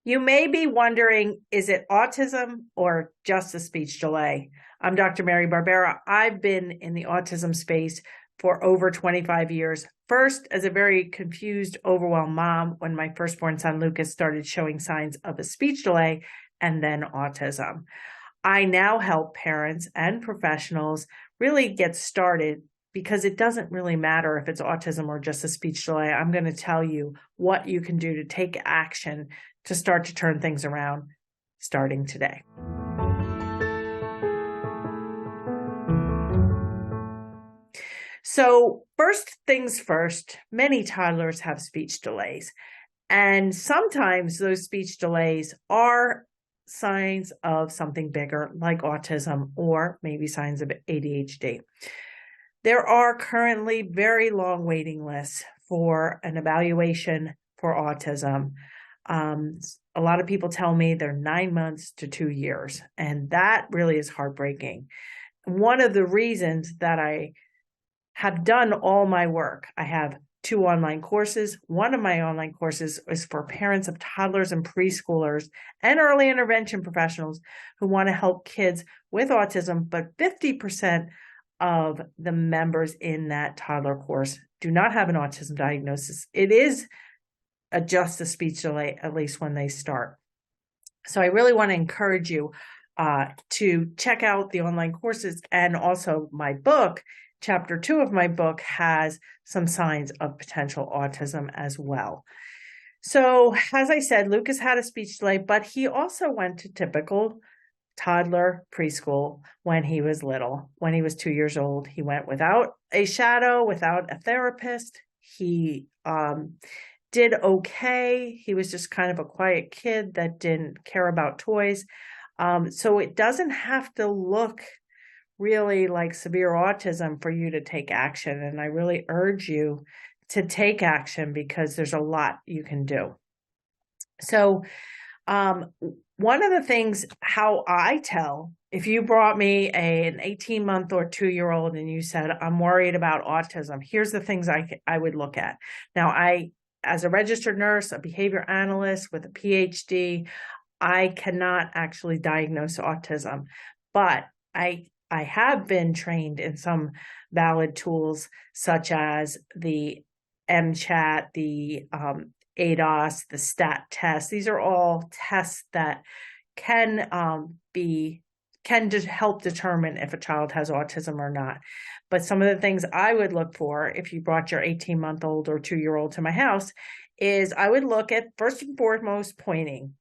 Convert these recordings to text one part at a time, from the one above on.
You may be wondering, is it autism or just a speech delay? I'm Dr. Mary Barbera. I've been in the autism space for over 25 years. First, as a very confused, overwhelmed mom when my firstborn son, Lucas, started showing signs of a speech delay and then autism. I now help parents and professionals really get started because it doesn't really matter if it's autism or just a speech delay. I'm going to tell you what you can do to take action to start to turn things around starting today. So first things first, many toddlers have speech delays, and sometimes those speech delays are signs of something bigger like autism or maybe signs of ADHD. There are currently very long waiting lists for an evaluation for autism. A lot of people tell me they're 9 months to 2 years, and that really is heartbreaking. One of the reasons that I have done all my work, I have 2 online courses. One of my online courses is for parents of toddlers and preschoolers and early intervention professionals who want to help kids with autism, but 50% of the members in that toddler course do not have an autism diagnosis. It is just a speech delay, at least when they start. So I really want to encourage you to check out the online courses, and also my book. Chapter 2 of my book has some signs of potential autism as well. So as I said, Lucas had a speech delay, but he also went to typical toddler preschool when he was little. When he was 2 years old, he went without a shadow, without a therapist. He did okay. He was just kind of a quiet kid that didn't care about toys. So it doesn't have to look really like severe autism for you to take action. And I really urge you to take action because there's a lot you can do. So one of the things, how I tell, if you brought me an 18-month or 2-year-old and you said, I'm worried about autism, here's the things I would look at. Now, as a registered nurse, a behavior analyst with a PhD, I cannot actually diagnose autism, but I have been trained in some valid tools such as the MChat, the ADOS, the STAT test. These are all tests that can help determine if a child has autism or not. But some of the things I would look for if you brought your 18-month-old or 2-year-old to my house is I would look at, first and foremost, pointing.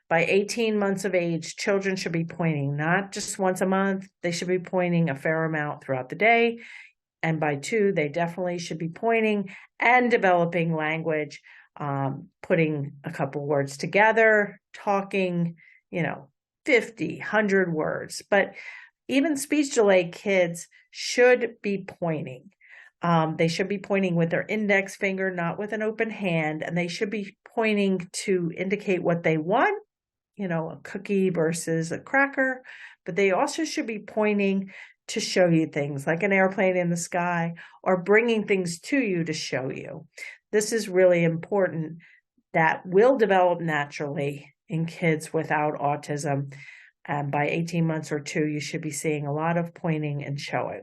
By 18 months of age, children should be pointing, not just once a month. They should be pointing a fair amount throughout the day. And by 2, they definitely should be pointing and developing language, putting a couple words together, talking, 50, 100 words. But even speech delay kids should be pointing. They should be pointing with their index finger, not with an open hand. And they should be pointing to indicate what they want, a cookie versus a cracker. But they also should be pointing to show you things like an airplane in the sky or bringing things to you to show you. This is really important. That will develop naturally in kids without autism. And by 18 months or 2, you should be seeing a lot of pointing and showing.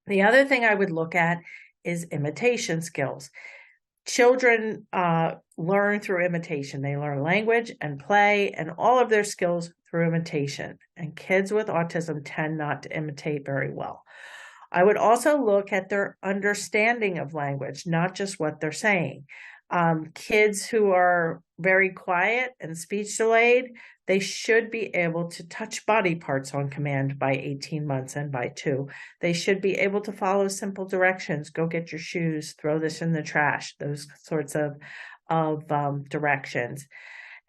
The other thing I would look at is imitation skills. Children learn through imitation. They learn language and play and all of their skills through imitation. And kids with autism tend not to imitate very well. I would also look at their understanding of language, not just what they're saying. Kids who are very quiet and speech delayed, they should be able to touch body parts on command by 18 months and by 2. They should be able to follow simple directions. Go get your shoes, throw this in the trash, those sorts of directions.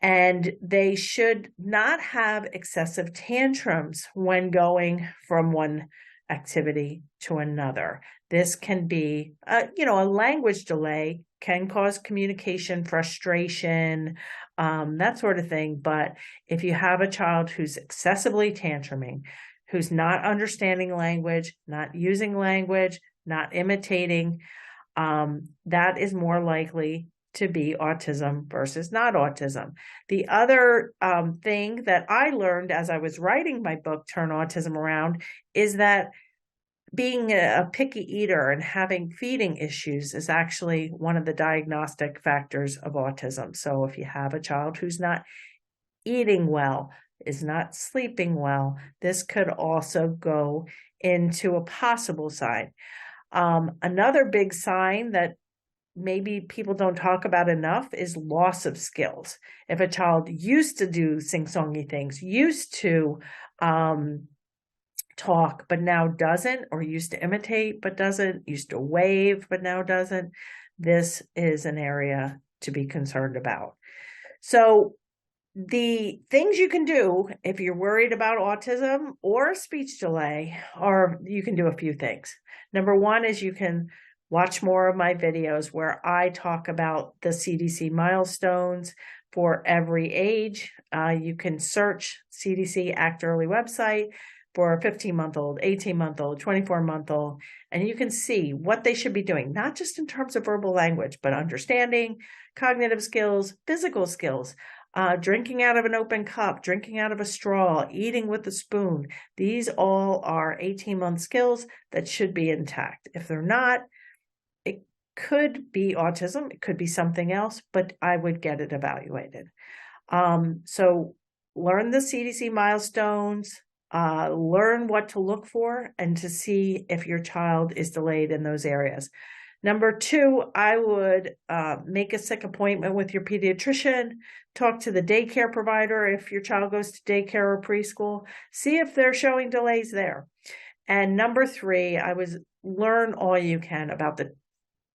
And they should not have excessive tantrums when going from one activity to another. This can be, a language delay can cause communication frustration, that sort of thing. But if you have a child who's excessively tantruming, who's not understanding language, not using language, not imitating, that is more likely to be autism versus not autism. The other thing that I learned as I was writing my book, Turn Autism Around, is that being a picky eater and having feeding issues is actually one of the diagnostic factors of autism. So if you have a child who's not eating well, is not sleeping well, this could also go into a possible sign. Another big sign that maybe people don't talk about enough is loss of skills. If a child used to do sing-songy things, used to talk, but now doesn't, or used to imitate, but doesn't, used to wave, but now doesn't, this is an area to be concerned about. So the things you can do if you're worried about autism or speech delay, or you can do a few things. Number one is you can watch more of my videos where I talk about the CDC milestones for every age. You can search CDC Act Early website for a 15-month-old, 18-month-old, 24-month-old, and you can see what they should be doing, not just in terms of verbal language, but understanding, cognitive skills, physical skills, drinking out of an open cup, drinking out of a straw, eating with a spoon. These all are 18-month skills that should be intact. If they're not, it could be autism, it could be something else, but I would get it evaluated. So learn the CDC milestones, learn what to look for and to see if your child is delayed in those areas. Number two, I would make a sick appointment with your pediatrician, talk to the daycare provider if your child goes to daycare or preschool, see if they're showing delays there. And number three, I was learn all you can about the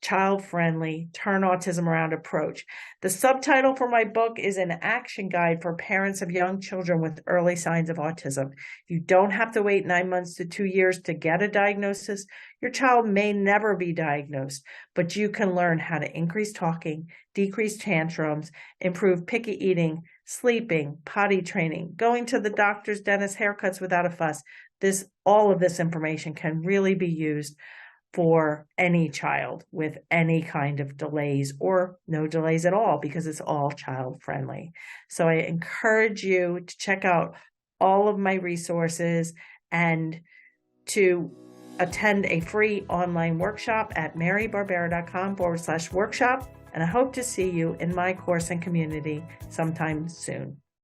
child-friendly Turn Autism Around approach. The subtitle for my book is an action guide for parents of young children with early signs of autism. You don't have to wait 9 months to 2 years to get a diagnosis. Your child may never be diagnosed, but you can learn how to increase talking, decrease tantrums, improve picky eating, sleeping, potty training, going to the doctor's, dentist, haircuts without a fuss. All of this information can really be used for any child with any kind of delays or no delays at all, because it's all child friendly. So I encourage you to check out all of my resources and to attend a free online workshop at marybarbera.com/workshop. And I hope to see you in my course and community sometime soon.